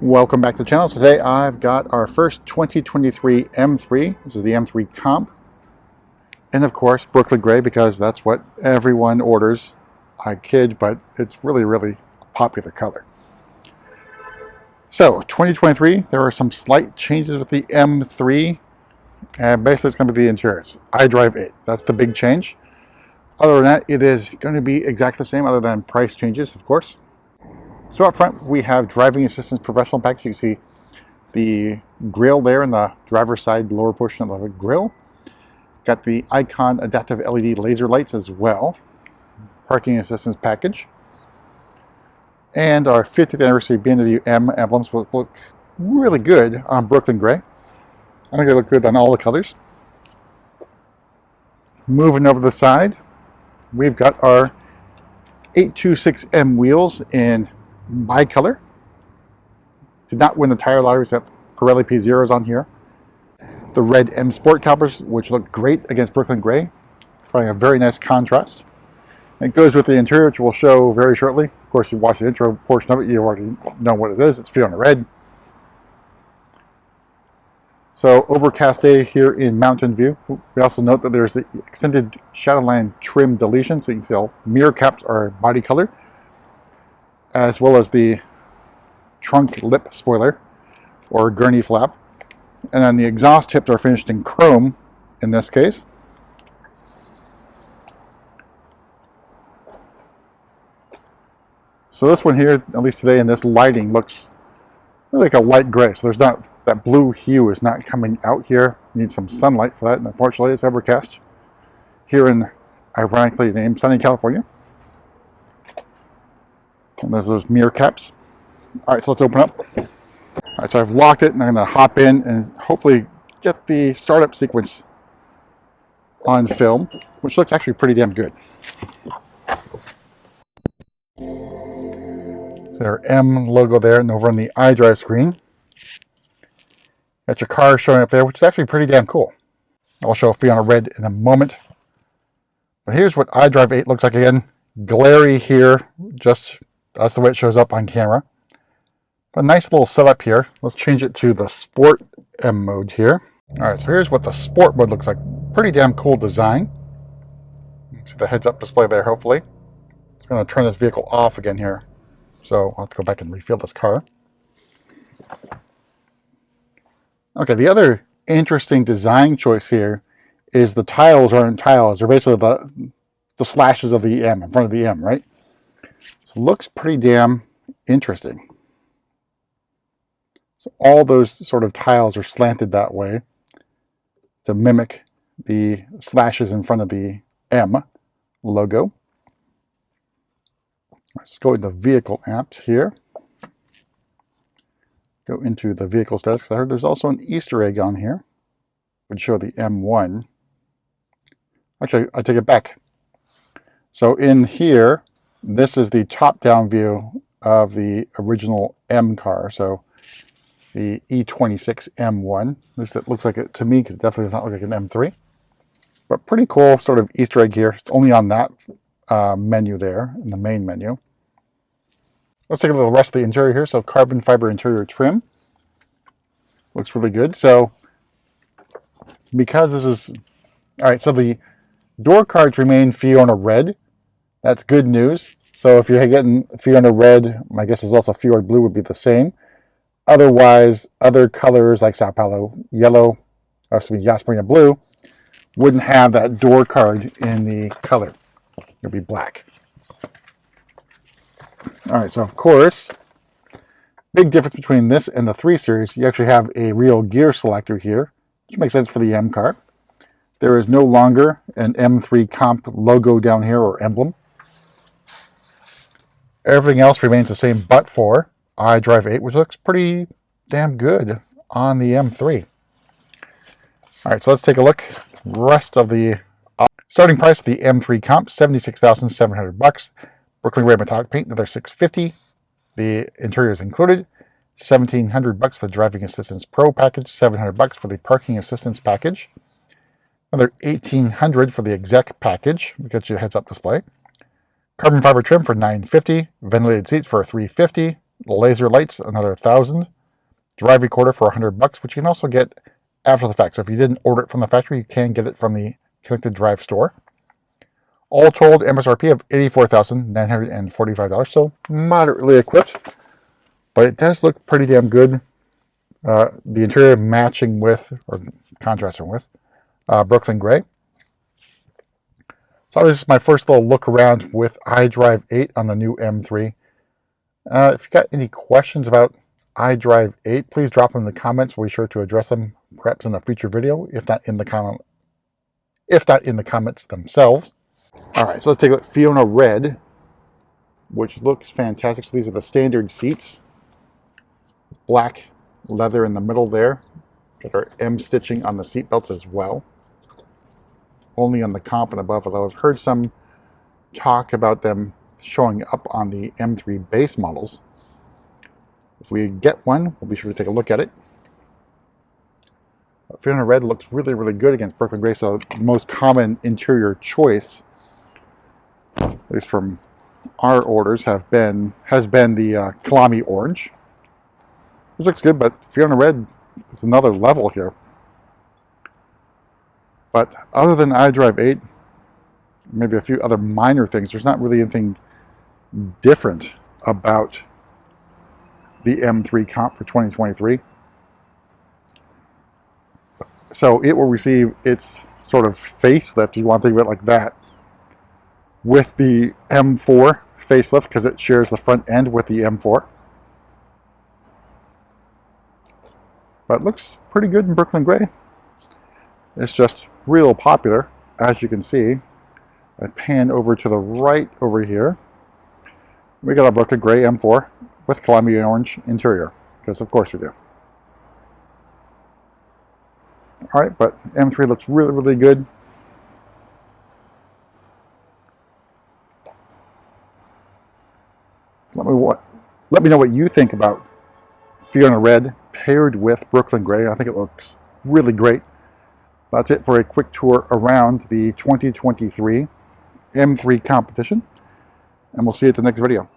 Welcome back to the channel. So today I've got our first 2023 M3. This is the M3 Comp. And of course, Brooklyn Gray, because that's what everyone orders. I kid, but it's really a popular color. So 2023, there are some slight changes with the M3. And basically it's going to be the interiors. iDrive 8, that's the big change. Other than that, it is going to be exactly the same, other than price changes, of course. So up front, we have driving assistance professional package. You can see the grille there in the driver's side lower portion of the grille. Got the icon adaptive LED laser lights as well. Parking assistance package. And our 50th anniversary BMW M emblems will look really good on Brooklyn Gray. I think they look good on all the colors. Moving over to the side, we've got our 826M wheels in bicolor. Did not win the tire lottery, so Pirelli P0s on here. The red M Sport calipers, which look great against Brooklyn Gray, providing a very nice contrast. It goes with the interior, which we'll show very shortly. Of course, if you watch the intro portion of it, you already know what it is. It's Fiona Red. So, overcast day here in Mountain View. We also note that there's the extended Shadowland trim deletion, so you can see all mirror caps are body color, as well as the trunk lip spoiler or gurney flap. And then the exhaust tips are finished in chrome in this case. So this one here, at least today in this lighting, looks really like a light gray. So there's not, that blue hue is not coming out here. You need some sunlight for that, and unfortunately it's overcast here in ironically named sunny California. And there's those mirror caps. All right, so let's open up. All right, so I've locked it, and I'm going to hop in and hopefully get the startup sequence on film, which looks actually pretty damn good. So our M logo there, and over on the iDrive screen, got your car showing up there, which is actually pretty damn cool. I'll show Fiona Red in a moment. But here's what iDrive 8 looks like again. Glary here, just that's the way it shows up on camera. A nice little setup here. Let's change it to the Sport M mode here. All right, so here's what the Sport mode looks like. Pretty damn cool design. You can see the heads-up display there, hopefully. I'm going to turn this vehicle off again here. So I'll have to go back and refill this car. Okay, the other interesting design choice here is the tiles aren't tiles. They're basically the slashes of the M in front of the M, right? So it looks pretty damn interesting. So all those sort of tiles are slanted that way to mimic the slashes in front of the M logo. Let's go into vehicle apps here. Go into the vehicle status. I heard there's also an Easter egg on here. Would show the M1. Actually, I take it back. So in here, this is the top-down view of the original M car. So the E26 M1. At least it looks like it to me, because it definitely does not look like an M3. But pretty cool sort of Easter egg here. It's only on that menu there, in the main menu. Let's take a look at the rest of the interior here. So carbon fiber interior trim. Looks really good. So because this is... Alright, so the door cards remain Fiona Red. That's good news. So if you're getting Fiona Red, my guess is also Fiona Blue would be the same. Otherwise, other colors like Sao Paulo Yellow, or excuse me, Jasperina Blue, wouldn't have that door card in the color. It would be black. Alright, so of course, big difference between this and the 3 Series, you actually have a real gear selector here, which makes sense for the M car. There is no longer an M3 Comp logo down here or emblem. Everything else remains the same but for iDrive 8, which looks pretty damn good on the M3. Alright, so let's take a look. Rest of the starting price of the M3 Comp, $76,700. Brooklyn Gray metallic paint, another $650. The interior is included. $1,700 for the driving assistance pro package, $700 for the parking assistance package. Another $1,800 for the exec package, which gets you a heads-up display. Carbon fiber trim for $950. Ventilated seats for $350. Laser lights, another 1,000. Drive recorder for $100, which you can also get after the fact. So if you didn't order it from the factory, you can get it from the Connected Drive store. All told, MSRP of $84,945, so moderately equipped, but it does look pretty damn good. The interior matching with, or contrasting with, Brooklyn Gray. So this is my first little look around with iDrive 8 on the new M3. If you got any questions about iDrive 8, please drop them in the comments. We'll be sure to address them perhaps in a future video, if not in the comments themselves. All right, so let's take a look at Fiona Red, which looks fantastic. So these are the standard seats. Black leather in the middle there. Got our M stitching on the seat belts as well. Only on the comp and above, although I've heard some talk about them showing up on the M3 base models. If we get one, we'll be sure to take a look at it. Fiona Red looks really, really good against Brooklyn Gray, so the most common interior choice, at least from our orders, has been the Kalami Orange. Which looks good, but Fiona Red is another level here. But other than iDrive 8, maybe a few other minor things, there's not really anything different about the M3 comp for 2023. So it will receive its sort of facelift, if you want to think of it like that, with the M4 facelift, because it shares the front end with the M4. But it looks pretty good in Brooklyn Gray. It's just real popular, as you can see. I pan over to the right over here. We got a Brooklyn Gray M4 with Kalami Orange interior, because of course we do. All right, but M3 looks really, really good. So let me know what you think about Fiona Red paired with Brooklyn Gray. I think it looks really great. That's it for a quick tour around the 2023 M3 competition, and we'll see you at the next video.